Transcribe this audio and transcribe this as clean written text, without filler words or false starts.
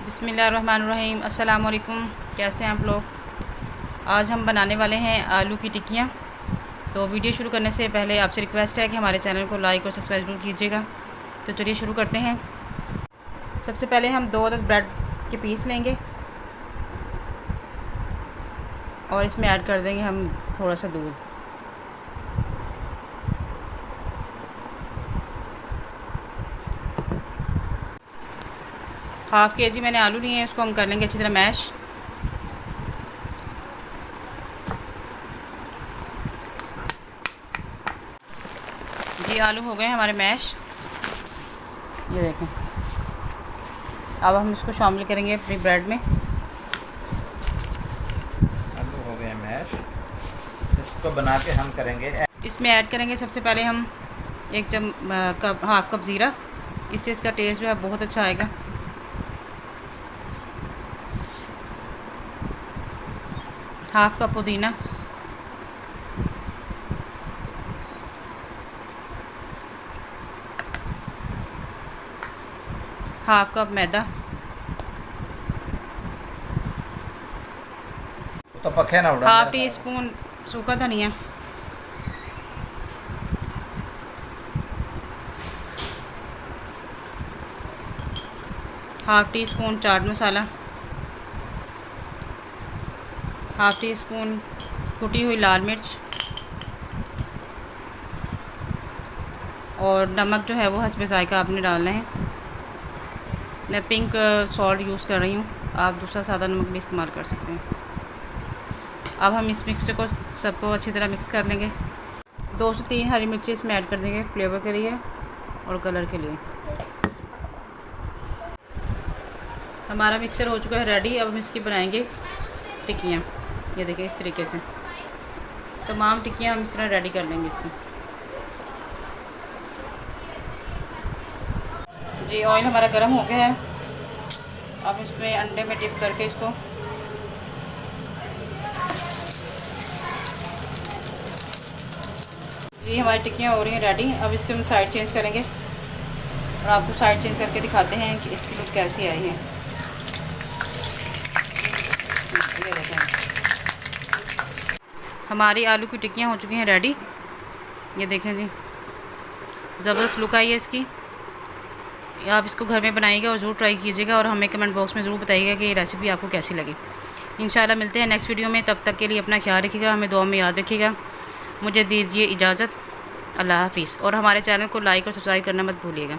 बिस्मिल्लाहिर्रहमानिर्रहीम। अस्सलाम वालेकुम। कैसे हैं आप लोग? आज हम बनाने वाले हैं आलू की टिक्कियाँ। तो वीडियो शुरू करने से पहले आपसे रिक्वेस्ट है कि हमारे चैनल को लाइक और सब्सक्राइब जरूर कीजिएगा। तो चलिए शुरू करते हैं। सबसे पहले हम 2 अदद ब्रेड के पीस लेंगे और इसमें ऐड कर देंगे हम थोड़ा सा दूध। हाफ़ केजी मैंने आलू लिए हैं, इसको हम कर लेंगे अच्छी तरह मैश। जी आलू हो गए हमारे मैश, ये देखें। अब हम इसको शामिल करेंगे अपनी ब्रेड में। आलू हो गए मैश, इसको बना के हम करेंगे। इसमें ऐड करेंगे सबसे पहले हम हाफ़ कप ज़ीरा। इससे इसका टेस्ट जो है बहुत अच्छा आएगा। हाफ़ कप पुदीना, हाफ़ कप मैदा, तो पखे ना उड़ा, हाफ़ टी स्पून सूखा धनिया, half tea spoon chaat masala, half tea spoon कुटी हुई लाल मिर्च और नमक जो है वो हस्बे ज़ायका आपने डालना है। मैं पिंक सॉल्ट यूज़ कर रही हूँ, आप दूसरा सादा नमक भी इस्तेमाल कर सकते हैं। अब हम इस मिक्सचर को सबको अच्छी तरह मिक्स कर लेंगे। 2 से 3 हरी मिर्ची इसमें ऐड कर देंगे फ्लेवर के लिए और कलर के लिए। हमारा मिक्सचर हो चुका है रेडी। अब हम इसकी बनाएंगे टिक्कियाँ। ये देखिए इस तरीके से तमाम टिक्कियाँ हम इस तरह रेडी कर लेंगे इसकी। जी ऑयल हमारा गर्म हो गया है। अब इसमें अंडे में डिप करके इसको जी हमारी टिक्कियाँ हो रही हैं रेडी। अब इसको हम साइड चेंज करेंगे और आपको साइड चेंज करके दिखाते हैं कि इसकी लुक कैसी आई है। ये देखें हमारी आलू की टिक्कियाँ हो चुकी हैं रेडी। ये देखें जी, ज़बरदस्त लुक आई है इसकी। आप इसको घर में बनाइएगा और ज़रूर ट्राई कीजिएगा और हमें कमेंट बॉक्स में ज़रूर बताइएगा कि ये रेसिपी आपको कैसी लगी। इंशाल्लाह मिलते हैं नेक्स्ट वीडियो में। तब तक के लिए अपना ख्याल रखिएगा, हमें दुआ में याद रखिएगा। मुझे दीजिए इजाज़त। अल्लाह हाफ़िज़। और हमारे चैनल को लाइक और सब्सक्राइब करना मत भूलिएगा।